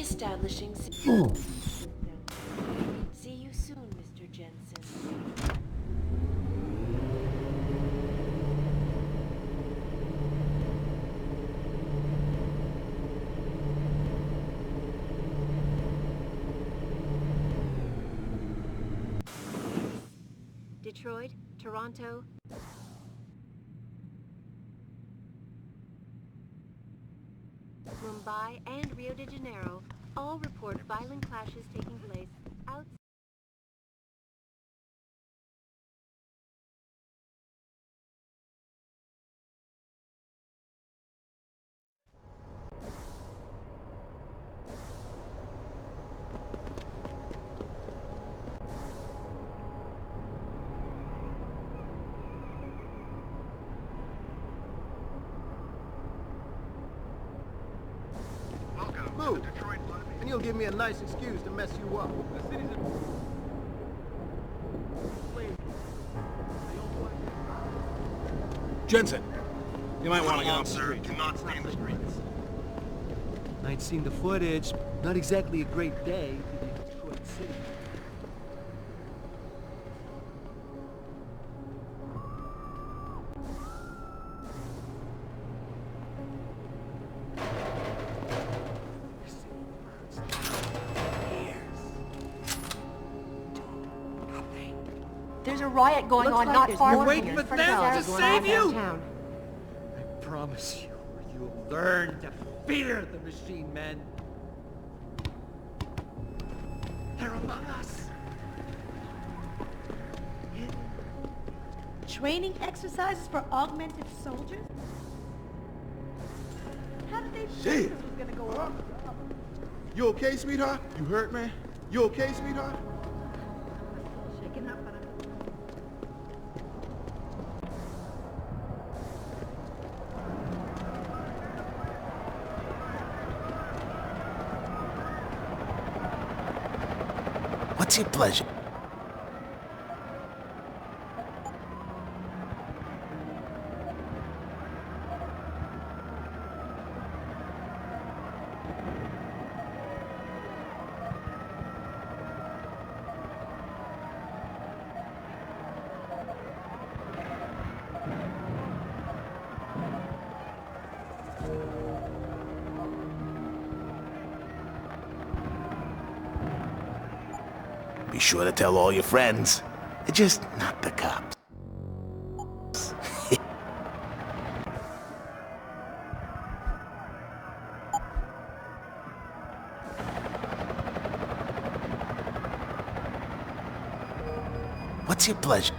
Reestablishing. See you soon, Mr. Jensen. Detroit, Toronto. Mumbai and Rio de Janeiro all report violent clashes taking place outside. Move, and you'll give me a nice excuse to mess you up. The city's Jensen, you might want to get off the Sir, street. do not stay in the streets. I'd seen the footage. Not exactly a great day for the Detroit city. There's a riot going on not far You're from waiting here. for them to save you? Downtown. I promise you, you'll learn to fear the machine men. They're among us. Training exercises for augmented soldiers? How did they think this was gonna go on? You okay, sweetheart? You hurt, man? You okay, sweetheart? Shaking up, but What's your pleasure? Be sure to tell all your friends. They're just not the cops. What's your pleasure?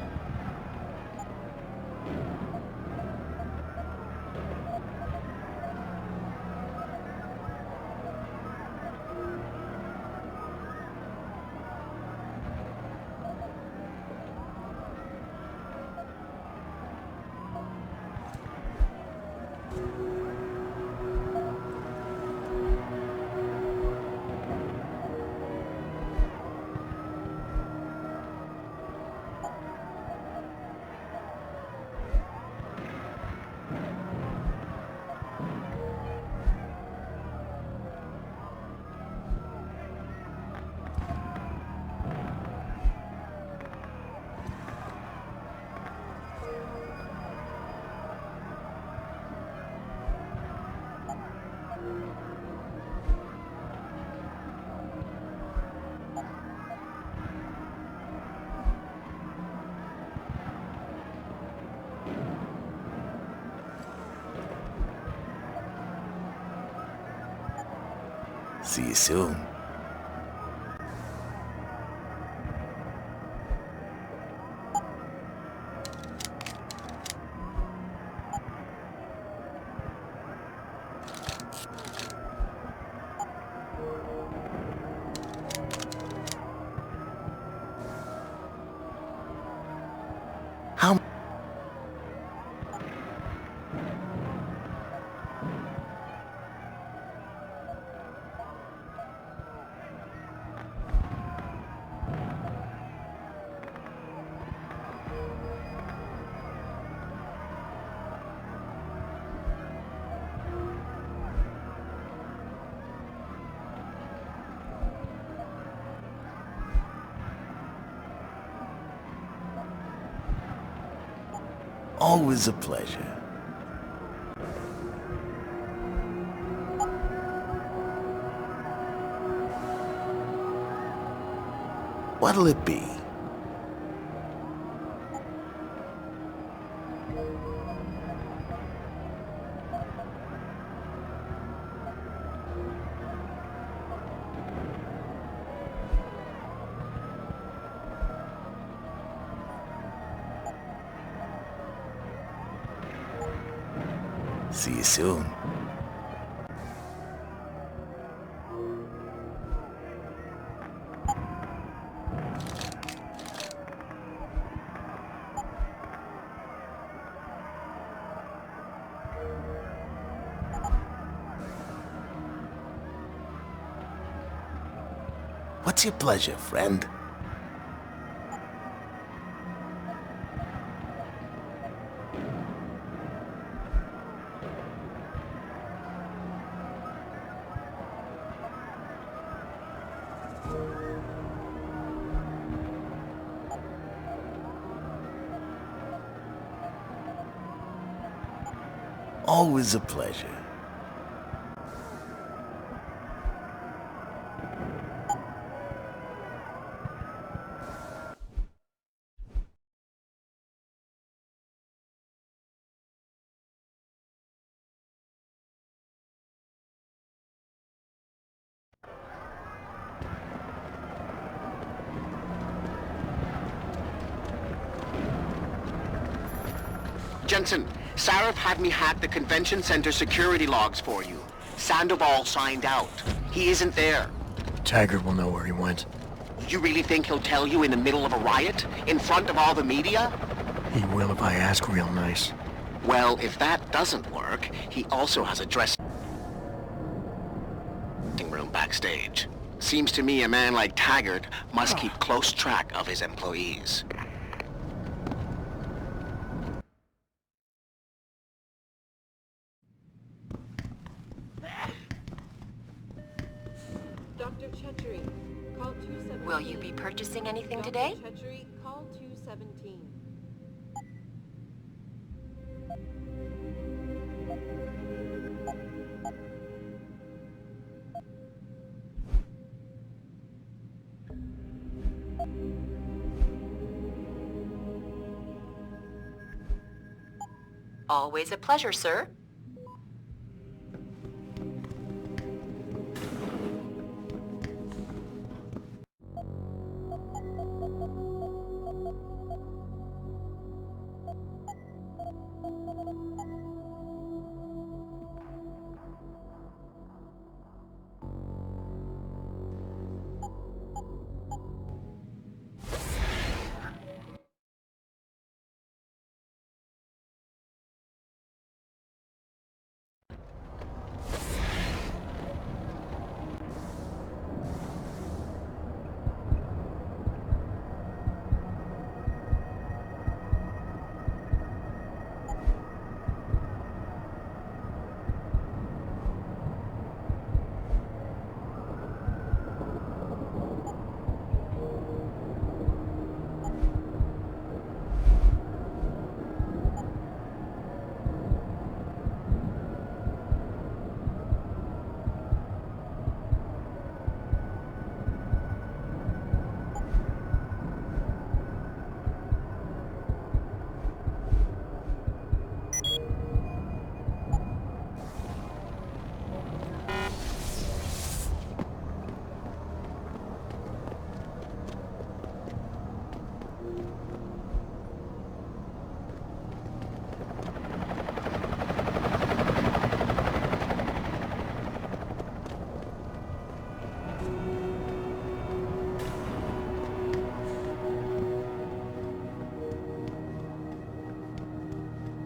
See you soon. How? Always a pleasure. What'll it be? See you soon. What's your pleasure, friend? Always a pleasure. Jensen, Sarif had me hack the convention center security logs for you. Sandoval signed out. He isn't there. Taggart will know where he went. You really think he'll tell you in the middle of a riot? In front of all the media? He will if I ask real nice. Well, if that doesn't work, he also has a dressing room backstage. Seems to me a man like Taggart must keep close track of his employees. Dr. Chetchery, call 217. Will you be purchasing anything today? Dr. Chetchery, call 217. Always a pleasure, sir.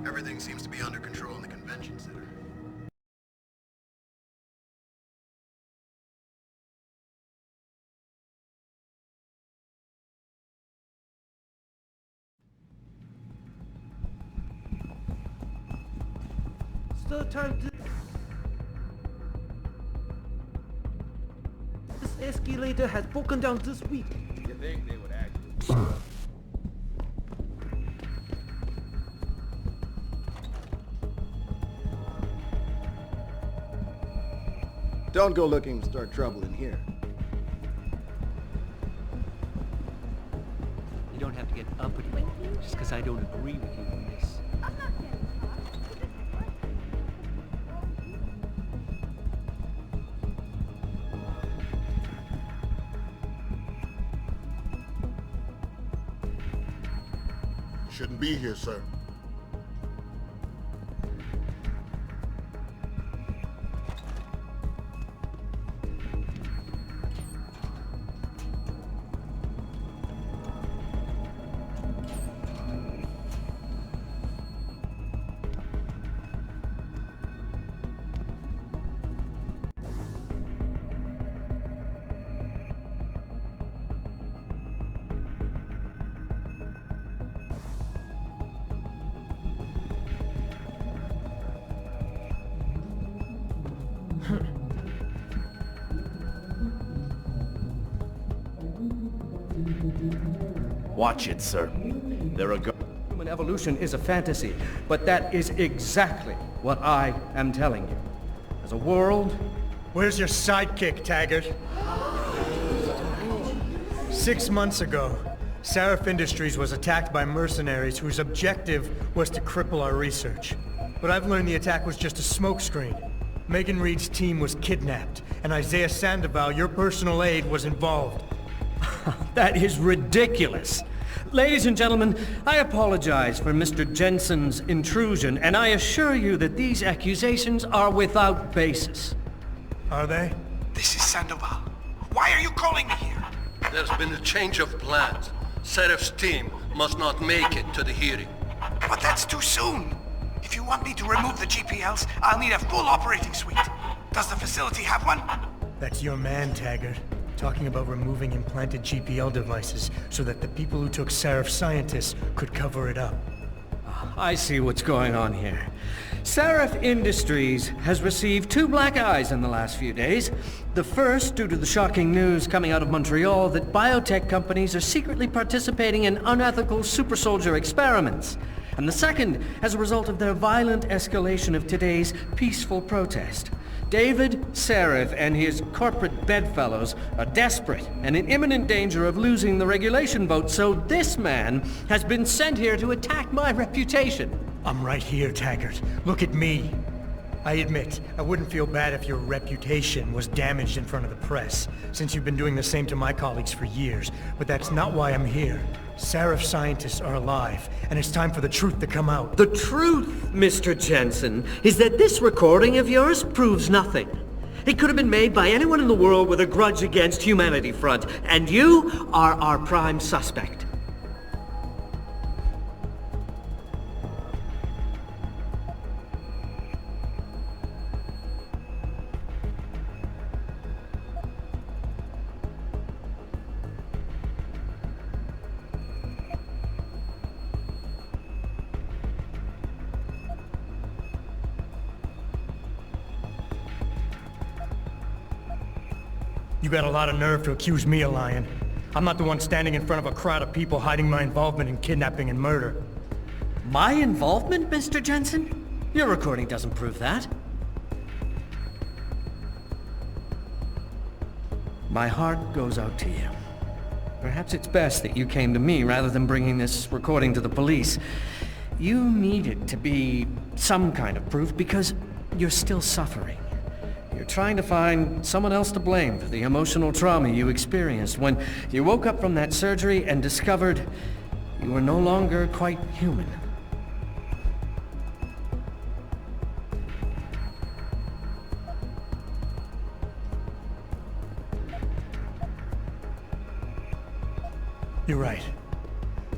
Everything seems to be under control in the convention center. Still time to... This escalator has broken down this week. You think they would actually... Don't go looking to start trouble in here. You don't have to get uppity just because I don't agree with you on this. I'm not getting caught. Shouldn't be here, sir. Watch it, sir. There are Human evolution is a fantasy, but that is exactly what I am telling you. As a world... Where's your sidekick, Taggart? 6 months ago, Sarif Industries was attacked by mercenaries whose objective was to cripple our research. But I've learned the attack was just a smokescreen. Megan Reed's team was kidnapped, and Isaiah Sandoval, your personal aide, was involved. That is ridiculous. Ladies and gentlemen, I apologize for Mr. Jensen's intrusion, and I assure you that these accusations are without basis. Are they? This is Sandoval. Why are you calling me here? There's been a change of plans. Sarif's team must not make it to the hearing. But that's too soon. If you want me to remove the GPLs, I'll need a full operating suite. Does the facility have one? That's your man, Taggart. Talking about removing implanted GPL devices so that the people who took Sarif scientists could cover it up. I see what's going on here. Sarif Industries has received 2 black eyes in the last few days. The first due to the shocking news coming out of Montreal that biotech companies are secretly participating in unethical super soldier experiments. And the second as a result of their violent escalation of today's peaceful protest. David Sarif and his corporate bedfellows are desperate and in imminent danger of losing the regulation vote, so this man has been sent here to attack my reputation. I'm right here, Taggart. Look at me. I admit, I wouldn't feel bad if your reputation was damaged in front of the press, since you've been doing the same to my colleagues for years, but that's not why I'm here. Sarif scientists are alive, and it's time for the truth to come out. The truth, Mr. Jensen, is that this recording of yours proves nothing. It could have been made by anyone in the world with a grudge against Humanity Front, and you are our prime suspect. You got a lot of nerve to accuse me of lying. I'm not the one standing in front of a crowd of people hiding my involvement in kidnapping and murder. My involvement, Mr. Jensen? Your recording doesn't prove that. My heart goes out to you. Perhaps it's best that you came to me rather than bringing this recording to the police. You need it to be some kind of proof because you're still suffering. You're trying to find someone else to blame for the emotional trauma you experienced when you woke up from that surgery and discovered you were no longer quite human. You're right.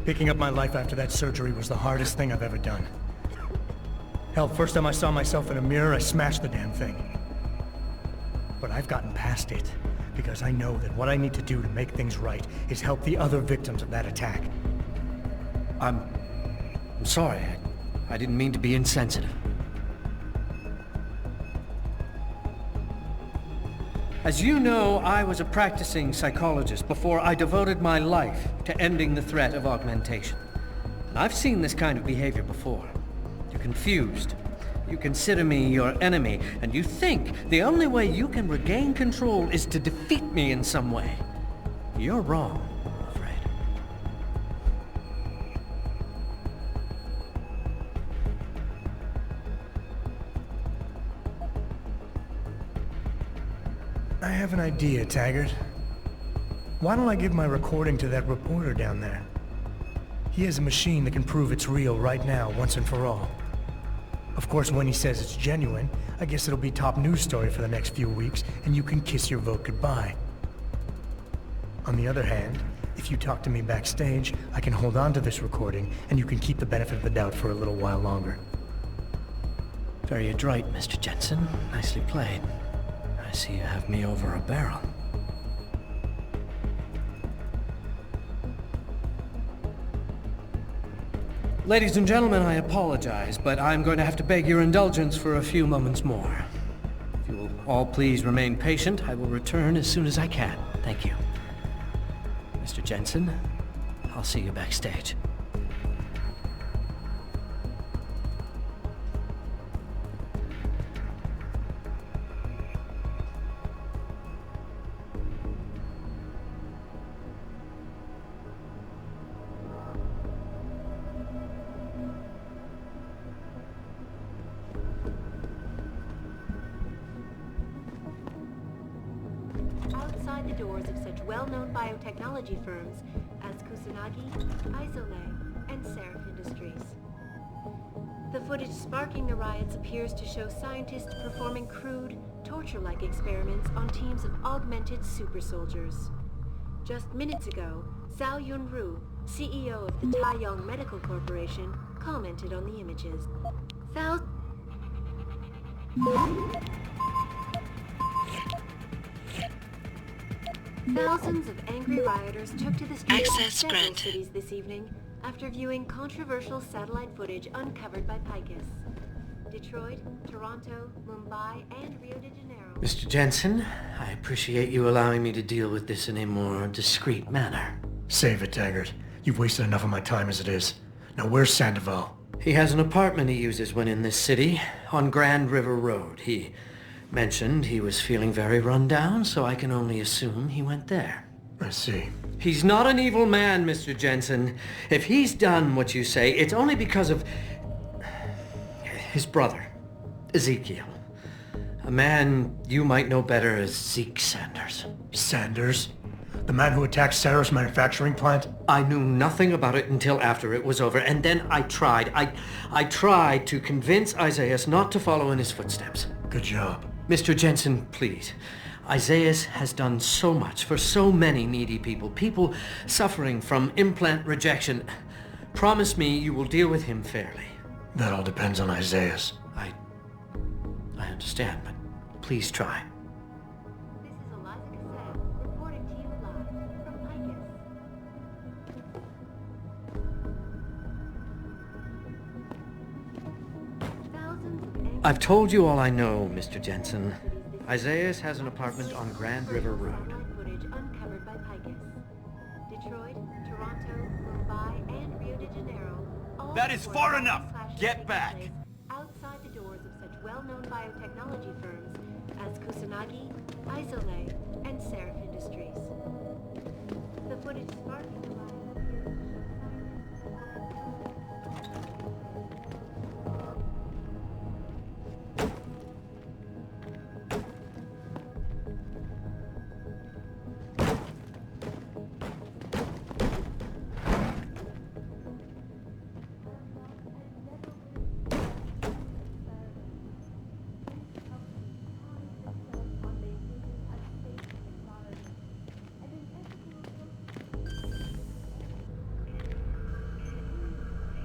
Picking up my life after that surgery was the hardest thing I've ever done. Hell, first time I saw myself in a mirror, I smashed the damn thing. But I've gotten past it, because I know that what I need to do to make things right is help the other victims of that attack. I'm sorry. I didn't mean to be insensitive. As you know, I was a practicing psychologist before I devoted my life to ending the threat of augmentation. And I've seen this kind of behavior before. You're confused. You consider me your enemy, and you think the only way you can regain control is to defeat me in some way. You're wrong, I'm afraid. I have an idea, Taggart. Why don't I give my recording to that reporter down there? He has a machine that can prove it's real right now, once and for all. Of course, when he says it's genuine, I guess it'll be top news story for the next few weeks, and you can kiss your vote goodbye. On the other hand, if you talk to me backstage, I can hold on to this recording, and you can keep the benefit of the doubt for a little while longer. Very adroit, Mr. Jensen. Nicely played. I see you have me over a barrel. Ladies and gentlemen, I apologize, but I'm going to have to beg your indulgence for a few moments more. If you will all please remain patient, I will return as soon as I can. Thank you. Mr. Jensen, I'll see you backstage. Outside the doors of such well-known biotechnology firms as Kusanagi, Isole, and Sarif Industries. The footage sparking the riots appears to show scientists performing crude, torture-like experiments on teams of augmented super soldiers. Just minutes ago, Zhao Yunru, CEO of the Taiyong Medical Corporation, commented on the images. Thousands of angry rioters took to the streets of several cities this evening after viewing controversial satellite footage uncovered by Picus. Detroit, Toronto, Mumbai, and Rio de Janeiro. Mr. Jensen, I appreciate you allowing me to deal with this in a more discreet manner. Save it, Taggart. You've wasted enough of my time as it is. Now where's Sandoval? He has an apartment he uses when in this city, on Grand River Road. He mentioned he was feeling very run down, so I can only assume he went there. I see. He's not an evil man, Mr. Jensen. If he's done what you say, it's only because of his brother, Ezekiel. A man you might know better as Zeke Sanders. Sanders? The man who attacked Sarif's manufacturing plant? I knew nothing about it until after it was over, and then I tried. I tried to convince Isaiah not to follow in his footsteps. Good job. Mr. Jensen, please. Isaiah has done so much for so many needy people. People suffering from implant rejection. Promise me you will deal with him fairly. That all depends on Isaiah. I understand, but please try. This is Eliza Cassette, reporting to you live from Picus. Thousands of angry I've told you all I know, Mr. Jensen. Isaiah has an apartment on Grand River Road. footage uncovered by Picus. Detroit, Toronto, Mumbai, and Rio de Janeiro. That is far enough. Get back. Outside the doors of such well-known biotechnology firms as Kusanagi, Isole, and Sarif Industries. The footage sparking the riot.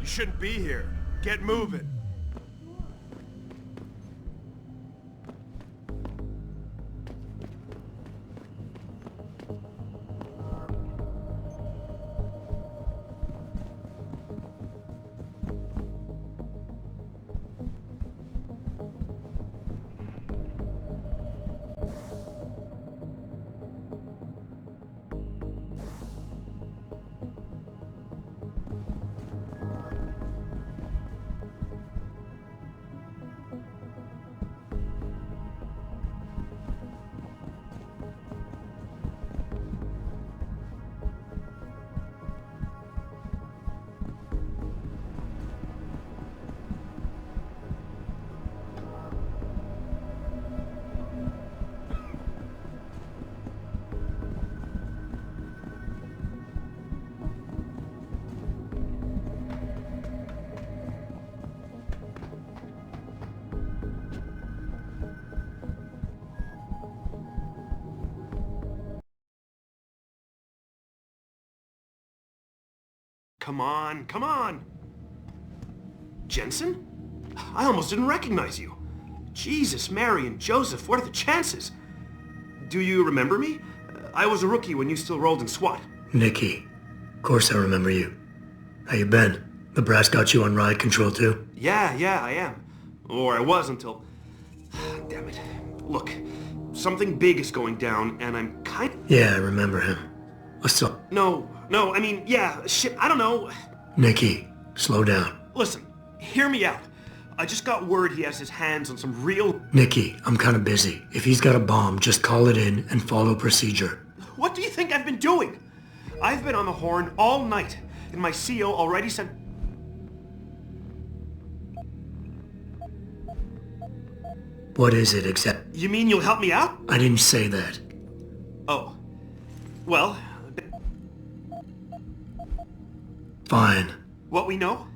You shouldn't be here. Get moving. Come on, come on! Jensen? I almost didn't recognize you. Jesus, Mary, and Joseph, what are the chances? Do you remember me? I was a rookie when you still rolled in SWAT. Nikki. Of course I remember you. How you been? The brass got you on ride control too? Yeah, I am. Or I was until... Damn it. Look, something big is going down, and I'm Yeah, I remember him. No, I mean, yeah, shit, I don't know. Nikki, slow down. Listen, hear me out. I just got word he has his hands on some real... Nikki, I'm kinda busy. If he's got a bomb, just call it in and follow procedure. What do you think I've been doing? I've been on the horn all night, and my CO already sent... What is it exactly? You mean you'll help me out? I didn't say that. Oh. Well... Fine. What we know?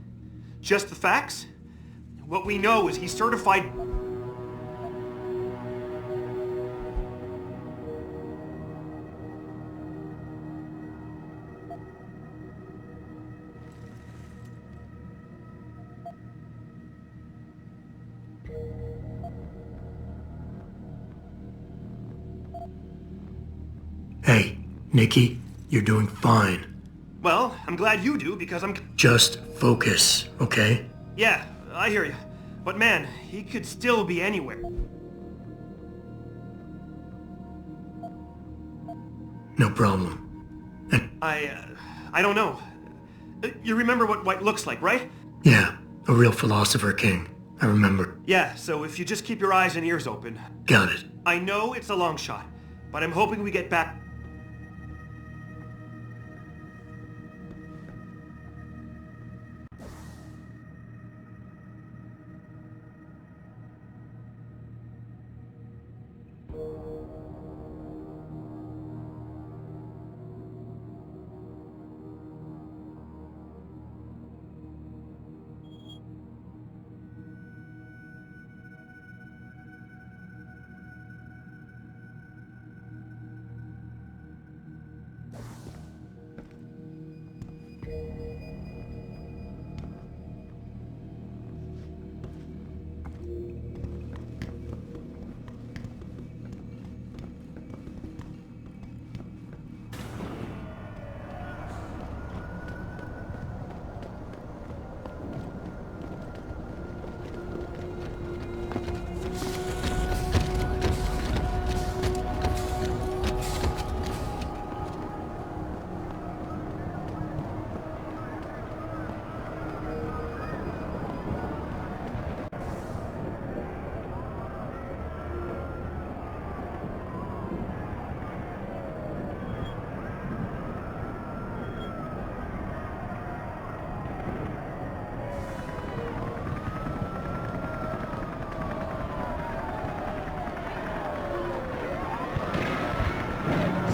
Just the facts? What we know is he's certified... Hey, Nikki, you're doing fine. Well, I'm glad you do, because I'm... Just focus, okay? Yeah, I hear you. But man, he could still be anywhere. No problem. I don't know. You remember what white looks like, right? Yeah, a real philosopher king. I remember. Yeah, so if you just keep your eyes and ears open... Got it. I know it's a long shot, but I'm hoping we get back...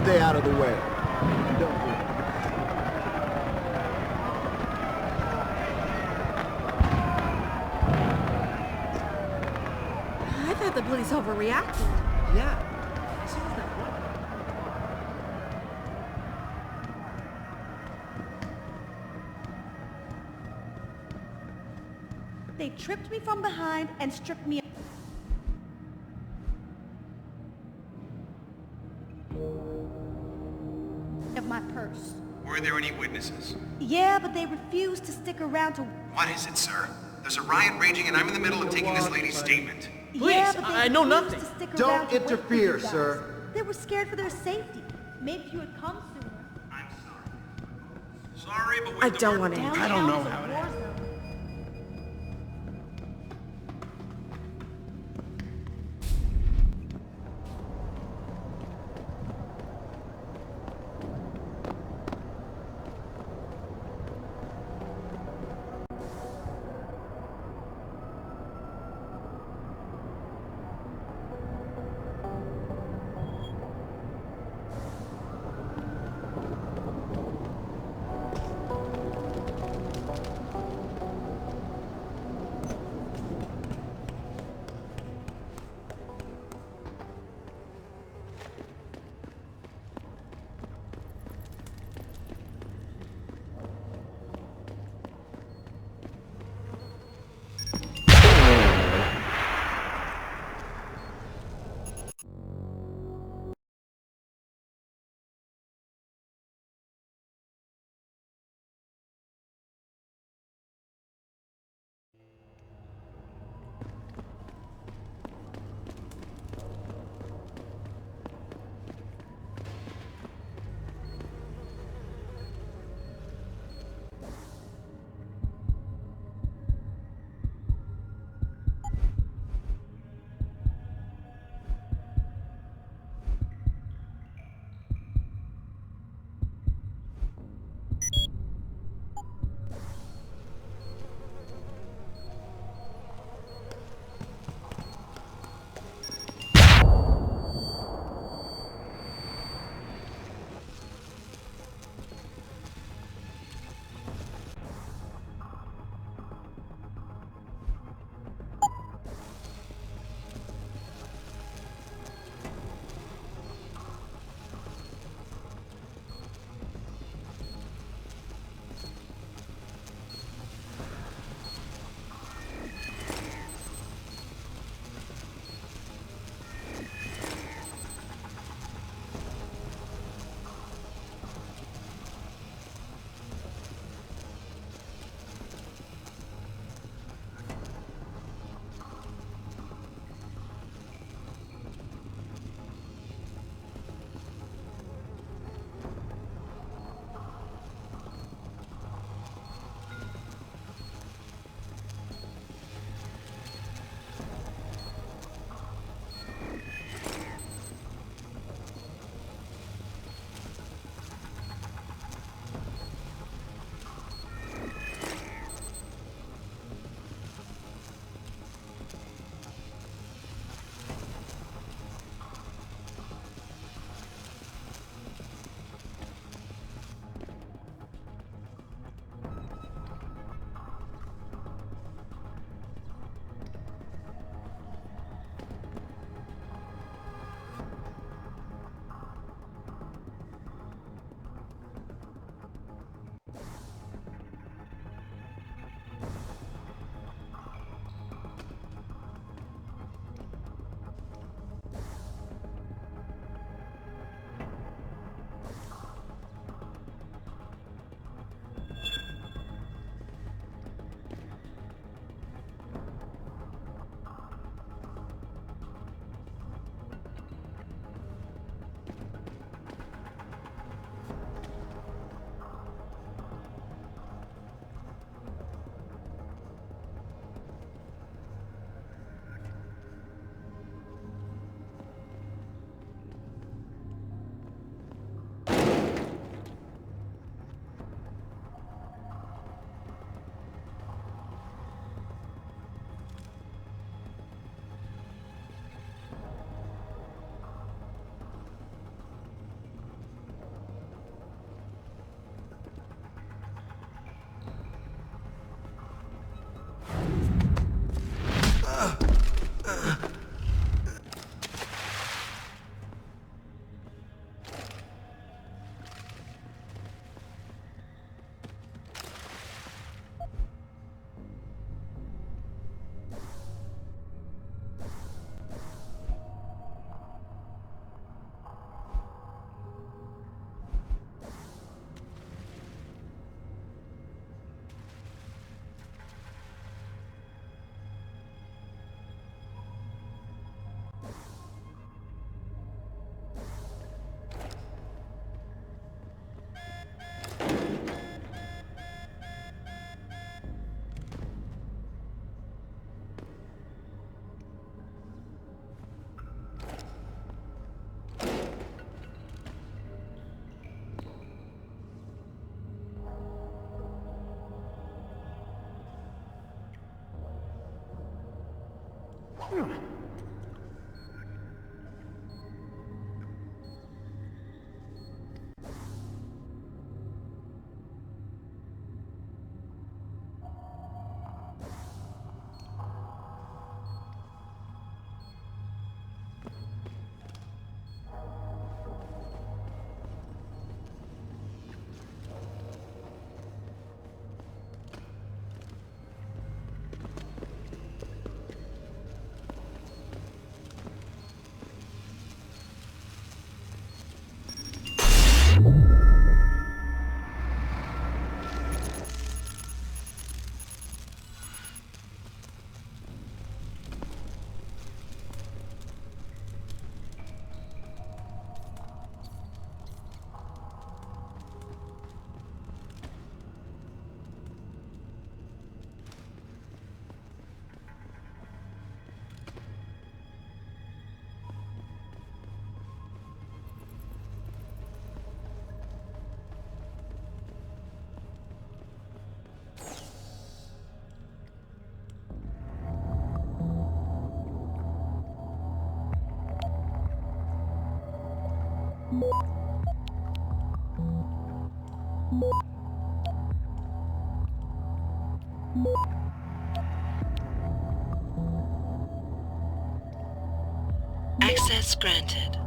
Stay out of the way. Don't do it. I thought the police overreacted. Yeah. As soon as that one... They tripped me from behind and stripped me of my purse. Were there any witnesses? Yeah, but they refused to stick around to... What is it, sir? There's a riot raging and I'm in the middle of taking this lady's statement. Yeah, but they I know refused nothing. to stick around Don't to wait for interfere, you guys. sir. They were scared for their safety. Maybe if you had come sooner. I'm sorry. Sorry, but I don't want to. I don't know how it happened. Access granted.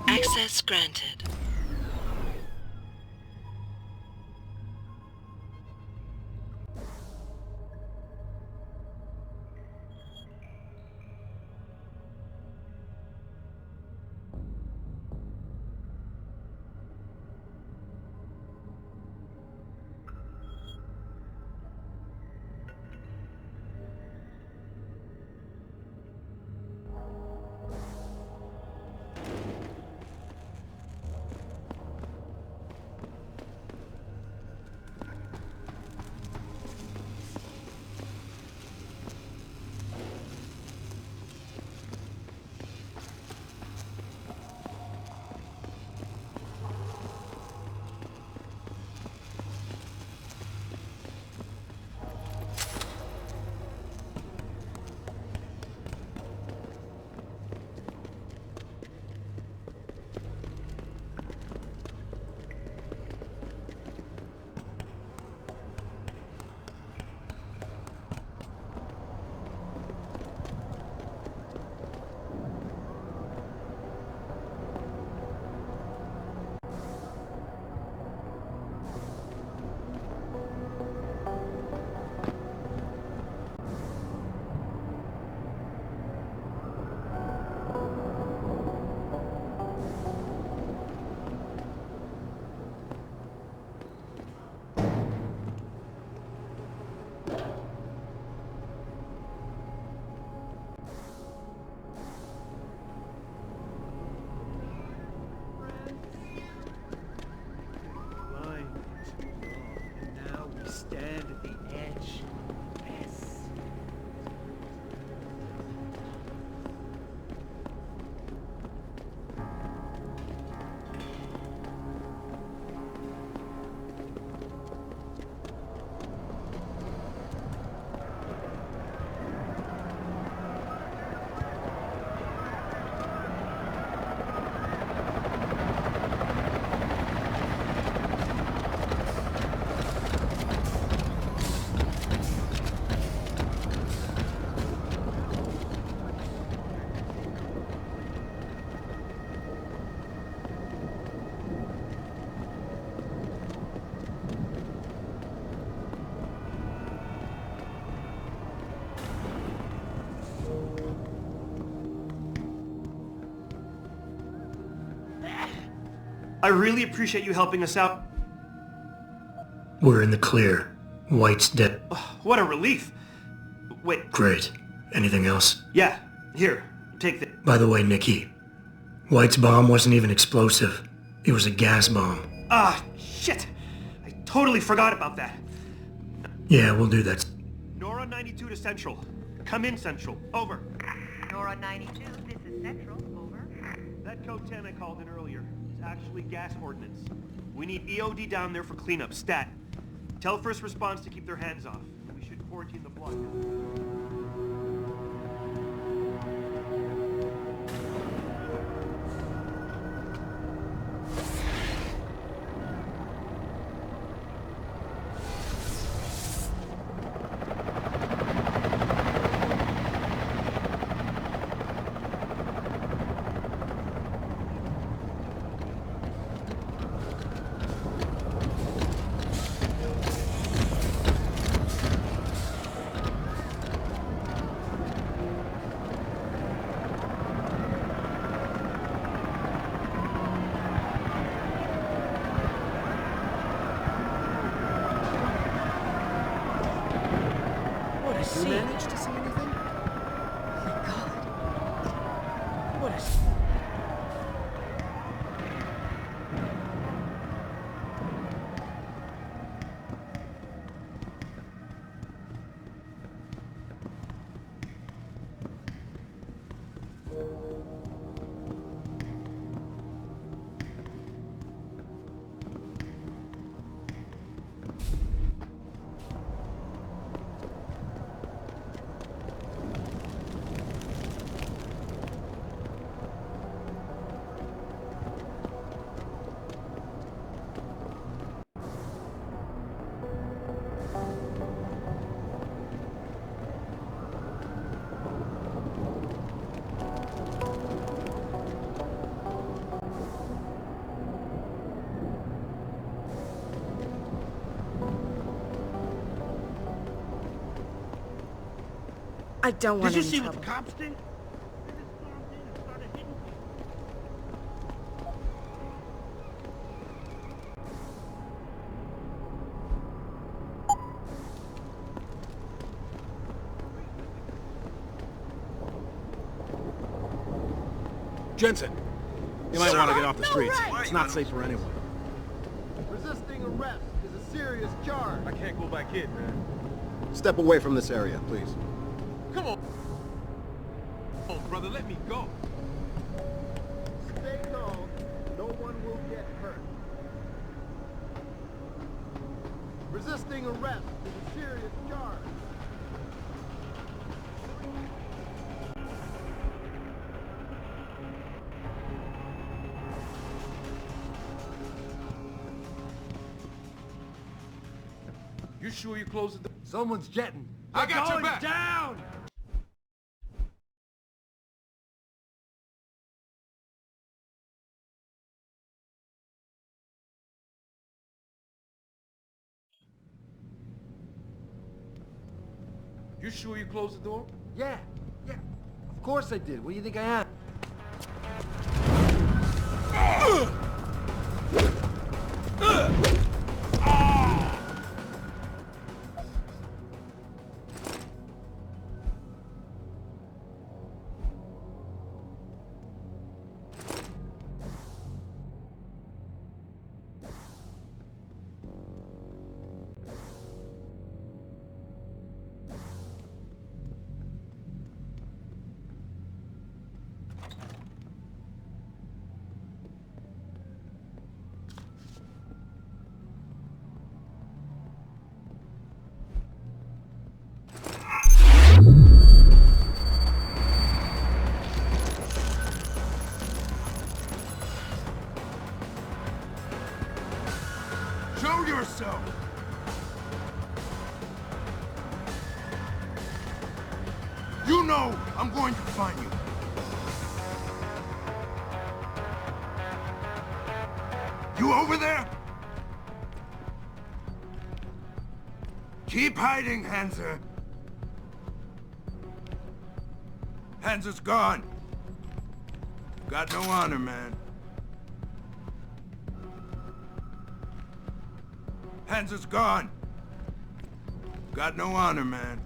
Access granted. I really appreciate you helping us out. We're in the clear. White's dead. Oh, what a relief. Wait. Great. Anything else? Yeah. Here. Take this. By the way, Nikki, White's bomb wasn't even explosive. It was a gas bomb. Ah, shit. I totally forgot about that. Yeah, we'll do that. Nora 92 to Central. Come in, Central. Over. Nora 92, this is Central. Over. That code 10 I called in earlier is actually gas ordnance. We need EOD down there for cleanup. Stat. Tell first response to keep their hands off. We should quarantine the block. You managed to see anything? Oh my God. What a... I don't want Did you any see trouble. what the cops did? Jensen, you might want to get off the streets. It's not safe for anyone. Resisting arrest is a serious charge. I can't go back in, man. Step away from this area, please. Come on. Come on, brother, let me go. Stay calm. No one will get hurt. Resisting arrest is a serious charge. You sure you closed the door? Someone's jetting. I got your back. Down! You sure you closed the door? Yeah. Of course I did. What do you think I am? Show yourself! You know I'm going to find you. You over there? Keep hiding, Hanser. Hanser's gone. Got no honor, man. Panzer's gone. Got no honor, man.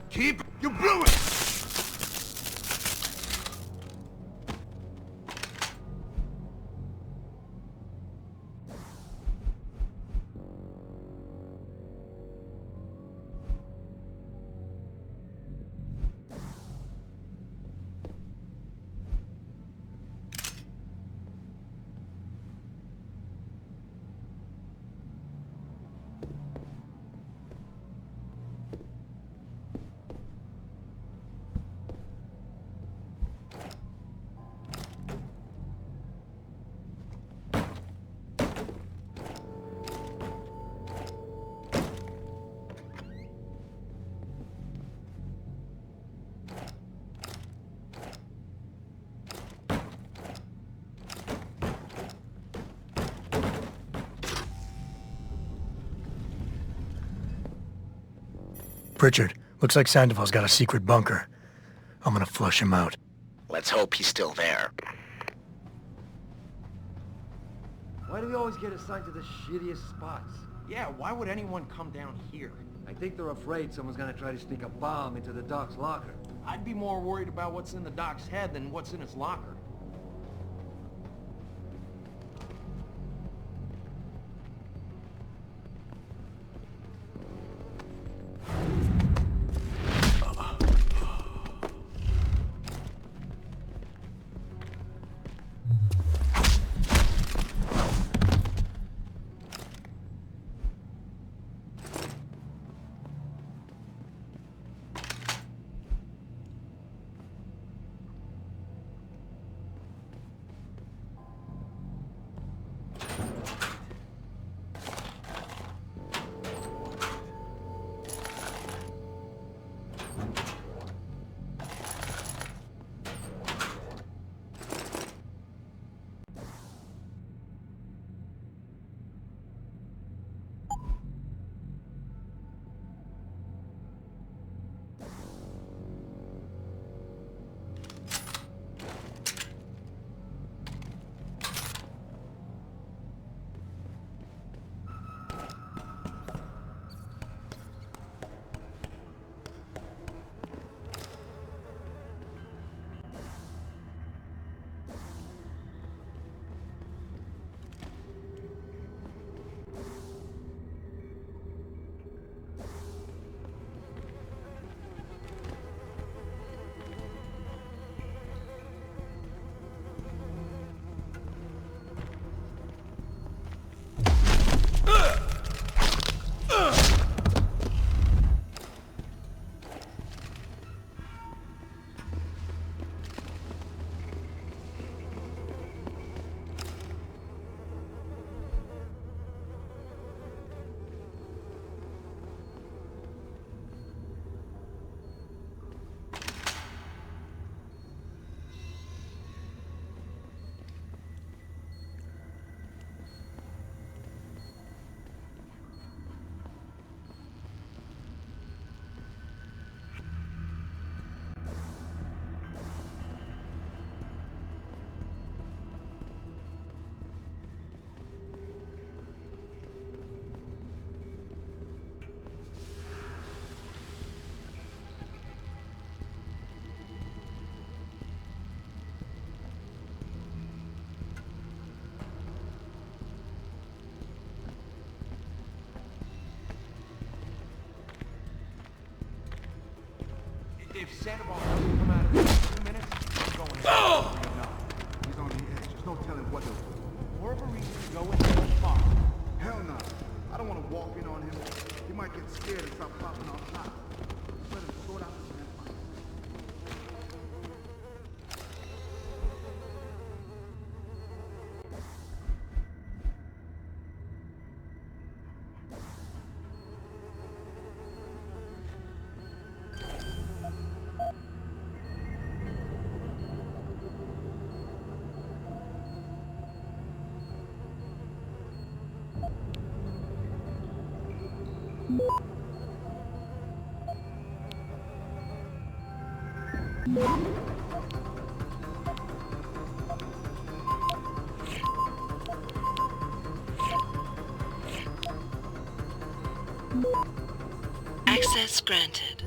Keep... You blew it! Pritchard, looks like Sandoval's got a secret bunker. I'm gonna flush him out. Let's hope he's still there. Why do we always get assigned to the shittiest spots? Yeah, why would anyone come down here? I think they're afraid someone's gonna try to sneak a bomb into the Doc's locker. I'd be more worried about what's in the Doc's head than what's in his locker. If Sandoval doesn't come out of this in 2 minutes, I'm going in. Oh! He's on the edge. There's no telling what he'll do. More of a reason to go in there and talk. Hell no. I don't want to walk in on him. He might get scared and start popping off shots. Just let him sort out this man fight. Access granted.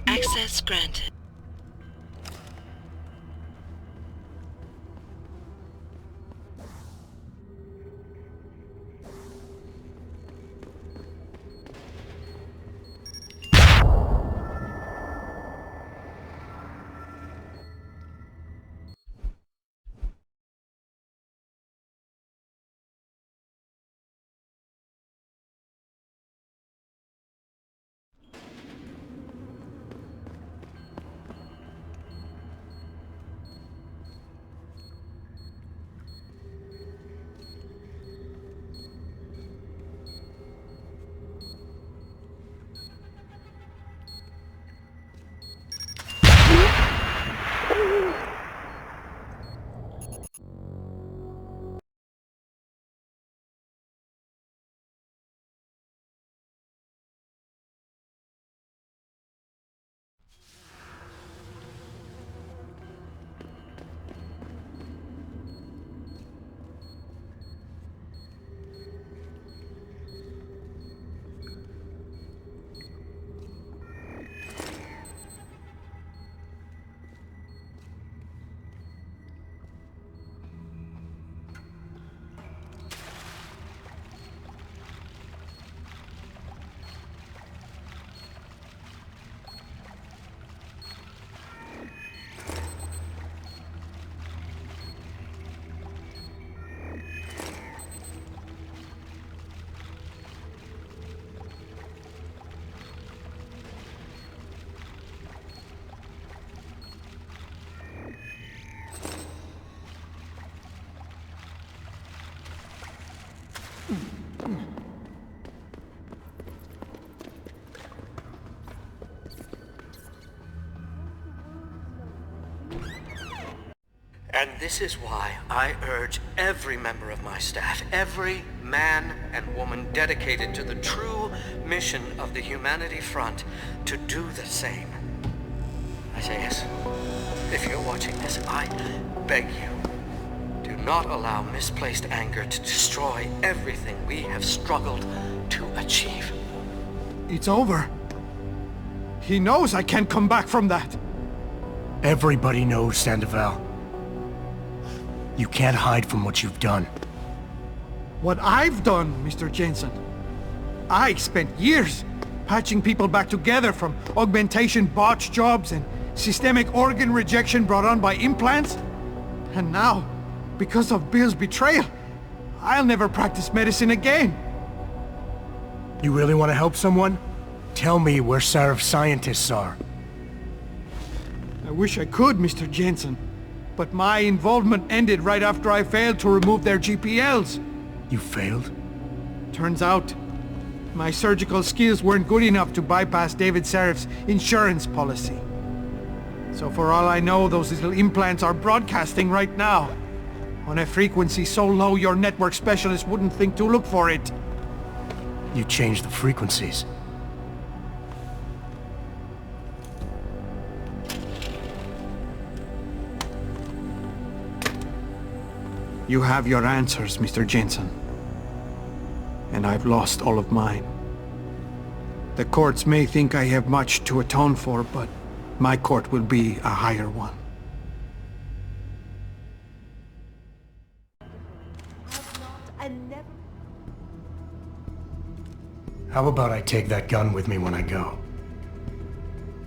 Access granted. And this is why I urge every member of my staff, every man and woman dedicated to the true mission of the Humanity Front, to do the same. Isaias, if you're watching this, I beg you, do not allow misplaced anger to destroy everything we have struggled to achieve. It's over. He knows I can't come back from that. Everybody knows, Sandoval. You can't hide from what you've done. What I've done, Mr. Jensen. I spent years patching people back together from augmentation botch jobs and systemic organ rejection brought on by implants. And now, because of Bill's betrayal, I'll never practice medicine again. You really want to help someone? Tell me where Sarif's scientists are. I wish I could, Mr. Jensen. But my involvement ended right after I failed to remove their GPLs. You failed? Turns out, my surgical skills weren't good enough to bypass David Sarif's insurance policy. So for all I know, those little implants are broadcasting right now. On a frequency so low your network specialist wouldn't think to look for it. You changed the frequencies. You have your answers, Mr. Jensen. And I've lost all of mine. The courts may think I have much to atone for, but my court will be a higher one. How about I take that gun with me when I go?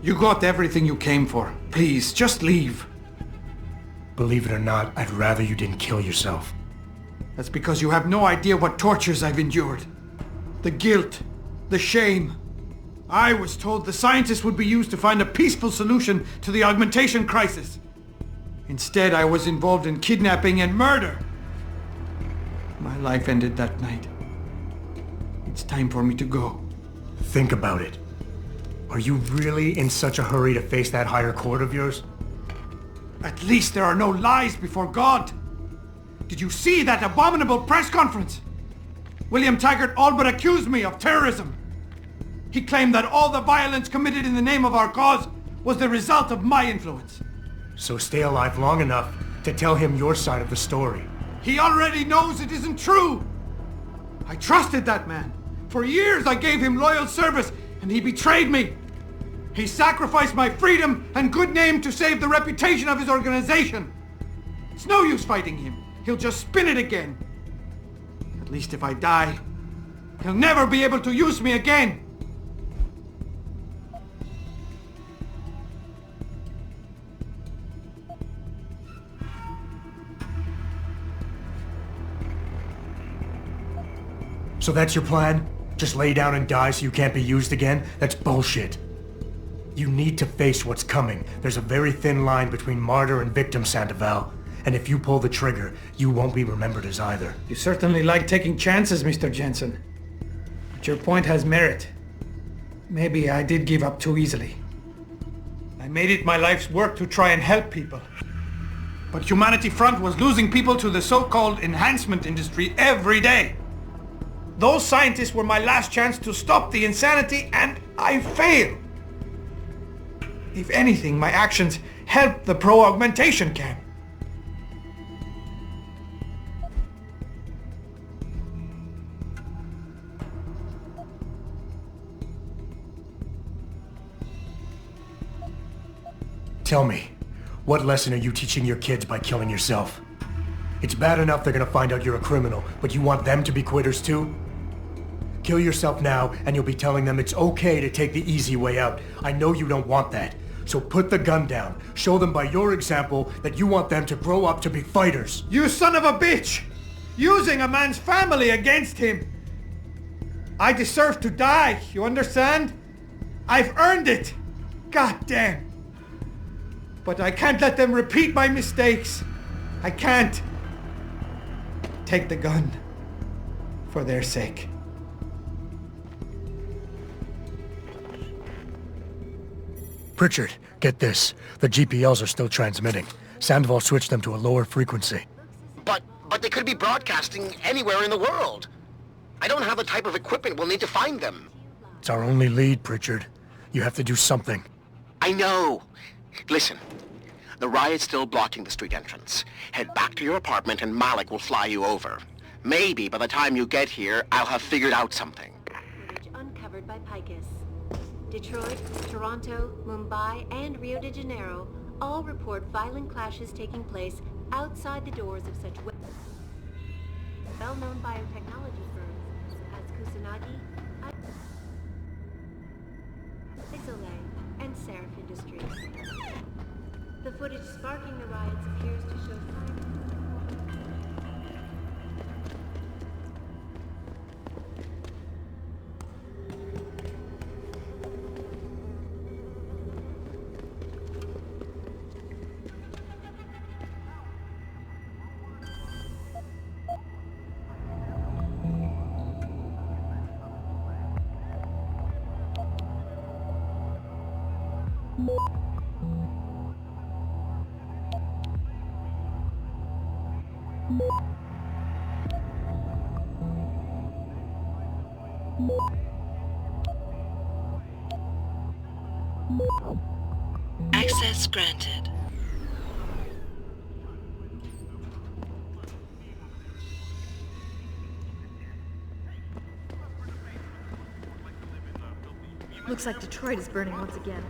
You got everything you came for. Please, just leave. Believe it or not, I'd rather you didn't kill yourself. That's because you have no idea what tortures I've endured. The guilt, the shame. I was told the scientists would be used to find a peaceful solution to the augmentation crisis. Instead, I was involved in kidnapping and murder. My life ended that night. It's time for me to go. Think about it. Are you really in such a hurry to face that higher court of yours? At least there are no lies before God. Did you see that abominable press conference? William Taggart all but accused me of terrorism. He claimed that all the violence committed in the name of our cause was the result of my influence. So stay alive long enough to tell him your side of the story. He already knows it isn't true. I trusted that man. For years I gave him loyal service, and he betrayed me. He sacrificed my freedom and good name to save the reputation of his organization. It's no use fighting him. He'll just spin it again. At least if I die, he'll never be able to use me again. So that's your plan? Just lay down and die so you can't be used again? That's bullshit. You need to face what's coming. There's a very thin line between martyr and victim, Sandoval. And if you pull the trigger, you won't be remembered as either. You certainly like taking chances, Mr. Jensen. But your point has merit. Maybe I did give up too easily. I made it my life's work to try and help people. But Humanity Front was losing people to the so-called enhancement industry every day. Those scientists were my last chance to stop the insanity, and I failed. If anything, my actions helped the pro-augmentation camp. Tell me, what lesson are you teaching your kids by killing yourself? It's bad enough they're gonna find out you're a criminal, but you want them to be quitters too? Kill yourself now, and you'll be telling them it's okay to take the easy way out. I know you don't want that. So put the gun down. Show them by your example that you want them to grow up to be fighters. You son of a bitch! Using a man's family against him! I deserve to die, you understand? I've earned it! God damn! But I can't let them repeat my mistakes. I can't. Take the gun. For their sake. Pritchard, get this. The GPLs are still transmitting. Sandoval switched them to a lower frequency. But they could be broadcasting anywhere in the world. I don't have the type of equipment we'll need to find them. It's our only lead, Pritchard. You have to do something. I know. Listen, the riot's still blocking the street entrance. Head back to your apartment and Malik will fly you over. Maybe by the time you get here, I'll have figured out something. by Picus. Detroit, Toronto, Mumbai, and Rio de Janeiro all report violent clashes taking place outside the doors of such well-known biotechnology firms as Kusanagi, and Sarif Industries. The footage sparking the riots appears to show signs. Access granted. Looks like Detroit is burning once again.